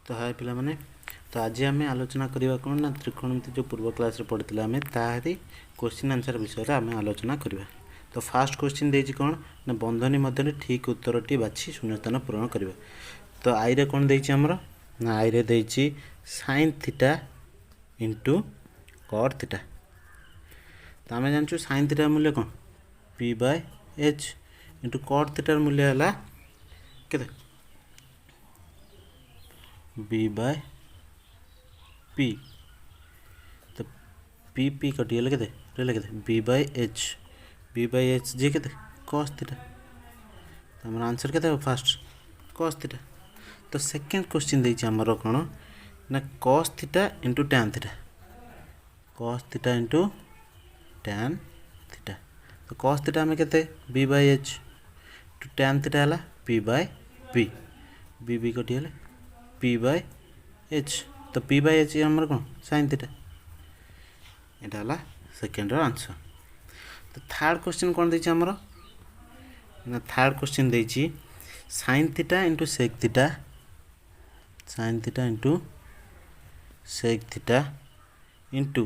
तो हाय पिला माने तो आज आम आलोचना करवा कौन ना त्रिकोणमिति जो पूर्व क्लास पढ़ी आम तारी क्वेश्चन आंसर विषय आम आलोचना करवा। तो फास्ट क्वेश्चन देजी कौन ना बंधनी मध्य ठीक उत्तरटी बाछी शून्यस्थान पूरण करवा। तो आई रे कौन देछि हमर ना आई रे देछि sin theta into cot theta. तो आम जानचु sin थीटा मूल्य कौन p/h इंटू cot थीटार मूल्य है केते b/p। तो p कटिगले केते b/h जे केते cos थीटा। तो हमर आंसर केते हो फास्ट cos थीटा। तो सेकंड क्वेश्चन देछि हमर कोन ना cos theta into tan theta cos theta into tan theta. तो cos थीटा में केते b/h टू tan थीटा हला p/p b कटिगले p/h। तो p/h हमर कोन sin थीटा एटा हला सेकंड रो आंसर। तो थर्ड क्वेश्चन कोन देछि हमर ना थर्ड क्वेश्चन देछि sin theta into sec theta sin theta into sec theta into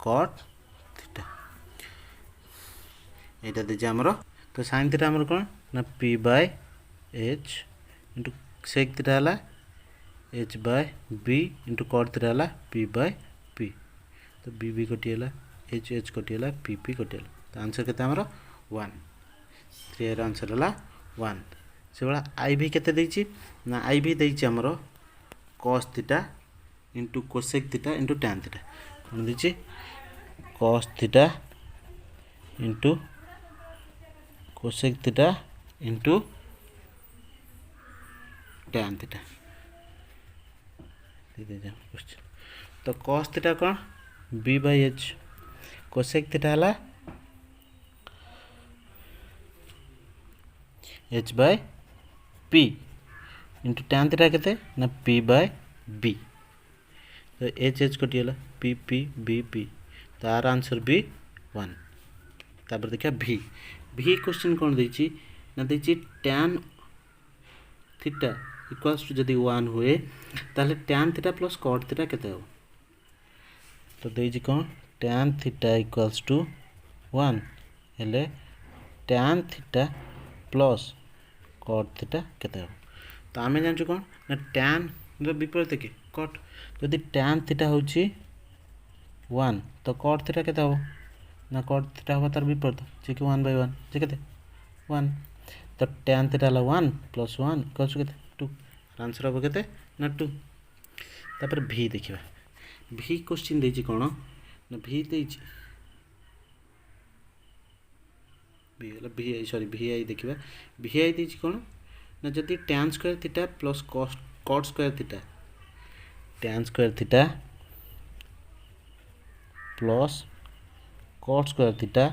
cot theta एटा देछि हमर। तो sin थीटा हमर कोन ना p/h इंटू sec थीटा हला h/b इंटू cot थीटा हला p/p। तो b कटिगला h कटिगला p कटिगला। तो आंसर केते हमर 1 3 रो आंसर हला 1। से बला आई भी केते देछि ना आई भी देछि हमर cos theta into cosec theta into tan theta कोन देछि cos theta into cosec theta into tan theta. तो cos थीटा कौन b/h cosec थीटा हला h/p इंटू tan थीटा केते ना p/b। तो h कटिगला p/b। तो आर आंसर भी 1। तापर देखा v क्वेश्चन कौन देछि ना देछि tan थीटा इक्वल्स टू जदि 1 हुए ताले tan theta plus cot theta केते हो। तो देछि कौन tan थीटा इक्वल्स टू 1 हेले tan theta plus cot theta केते हो। तो आमे जानछु कौन ना tan रो विपरीत के cot जदि tan थीटा होछि 1 तो cot थीटा केते हो ना cot थीटा हो तार विपरीत जे कि 1/1 जे केते 1। तो tan थीटा हला 1 प्लस 1 इक्वल्स केते 2। आंसर हो केते ना 2। तापर v देखिबा v क्वेश्चन देछि कोन ना v देछि v हला vi सॉरी vi देखिबा vi देछि कोन ना जदि tan square theta plus cot square theta tan square theta plus cot square theta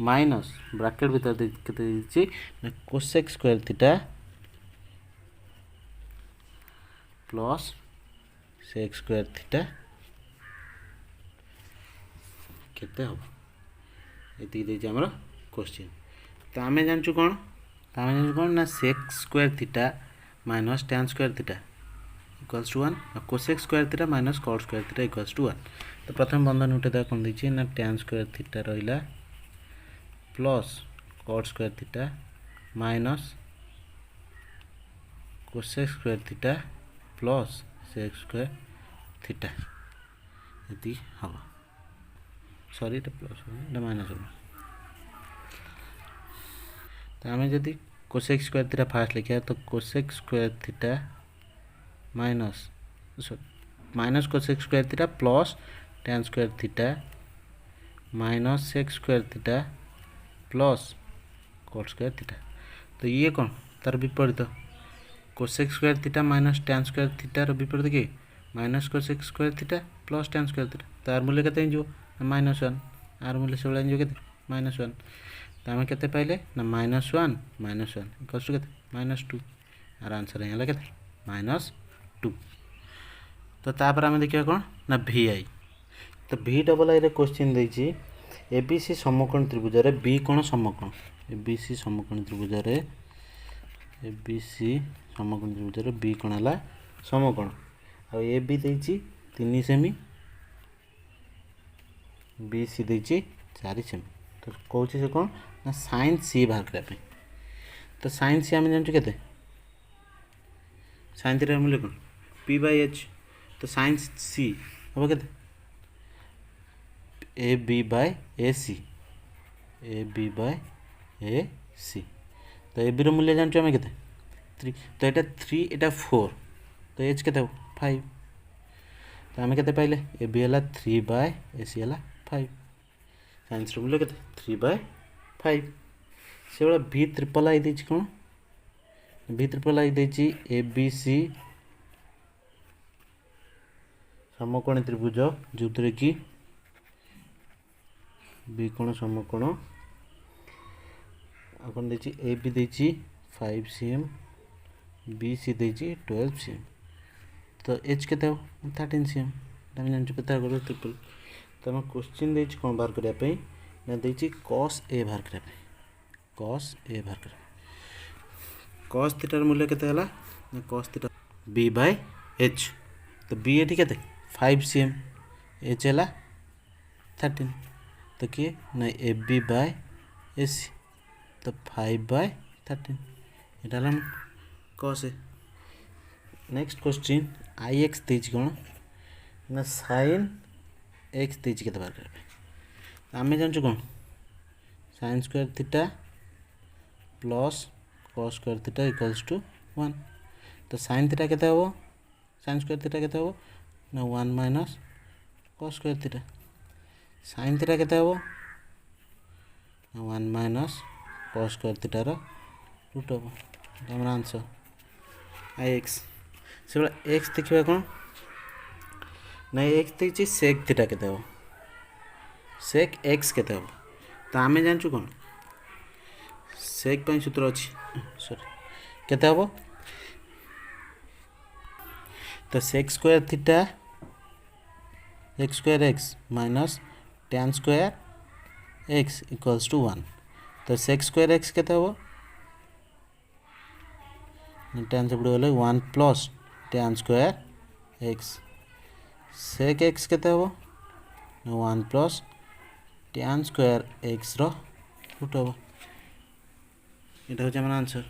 minus bracket भीतर केते देछि ना cosec square theta plus sec square theta केते हो एति देछि हमर क्वेश्चन। तो आमे जानछु कोन ना sec square theta minus tan square theta equals to 1 और cosec square theta minus cot square theta equals to 1। तो प्रथम बंधन उठे दा कोन देछि ना tan स्क्वायर थीटा रहिला plus cot square theta minus cosec square theta plus sec square theta एति हबो सॉरी एटा प्लस एटा माइनस हो। तो आमे जदि cosec स्क्वायर थीटा फास्ट लिखिया तो cosec square theta minus cosec square theta plus tan square theta minus sec square theta plus cot square theta. तो ये कौन तार विपरीत cosec square theta minus tan square theta रो विपरीत के minus cosec square theta plus tan square theta. तार मूल्य केते जो -1 आर मूल्य से जो केते -1। तो हमें केते पाइले ना -1 इक्वल्स टू केते -2 आर आंसर हेला केते -2। तो तापर हमें देखिया कोन ना vi। तो v डबल आई रे क्वेश्चन देछि abc समकोण त्रिभुज रे b कोण समकोण abc समकोण त्रिभुज रे b कोण हला समकोण आ ए बी देछि 3 सेमी बी सी देछि 4 सेमी तो कहूँ से कौन ना साइन सी बाहर करने तो साइन सी आम जानते के साइन थीटा मूल्य कौन पी बाय एच तो साइन सी हम के ए बी बाय ए सी तो ए बी मूल्य जानते आम के 3 तो यहाँ 3 यहाँ 4 तो एच के 5 तो आम के पाइले ए बी है 3 बाय ए सी है 5 साइंस मूल्य के 3 बाय 5 से भाई भि ट्रिपल आई देछि कौन भि ट्रिपल आई देछि ए बी सी समकोण त्रिभुज जो कि बी कोण समकोण आपन देछि ए बी देछि 5 cm बी सी देछि 12 cm तो एच के 13 cm हम जानछु पिथागोरस ट्रिपल तो हम क्वेश्चन देछि कोन बाहर करिया पे ना देछि cos a बाहर करिया पे cos a बाहर करिया cos थीटा मूल्य केते हला ना cos theta b by h तो b एठी केते 5 cm h हला 13 तो किए ना ए बी बाय ए सी तो 5 बाय 13 एटा हला cos a next question I X देछि कोन ना sin एक्स देछि केते बाहर करिया आमे जानछु कोन sin square theta plus cos square theta equals to 1 तो sin थीटा केते हो sin स्क्वायर थीटा केते हो ना 1 minus cos square theta sin theta केते हो 1 माइनस cos स्क्वायर थीटा रो रूट हो हमर आंसर आई एक्स से बड़ा एक्स देखिबा कोन ना एक्स देछि sec थीटा केते हो sec x केते हो तो आमे जानछु कोन sec पई सूत्र अछि सॉरी केते हो तो sec square theta x square x minus tan square x equals to 1 तो sec स्क्वायर x केते हो tan से बड़ गले 1 plus tan square x sec x केते हो 1 प्लस tan स्क्वायर x रो रूट हो एटा हो हमर आंसर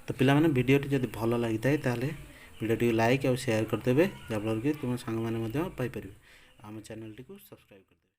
तो पिला माने वीडियो टी जदी भलो लागि थाए ताले वीडियो टी लाइक और शेयर कर देबे जाबलर कि तुम संग माने मध्य पाई परिबे हम चैनल टी को सब्सक्राइब कर देबे।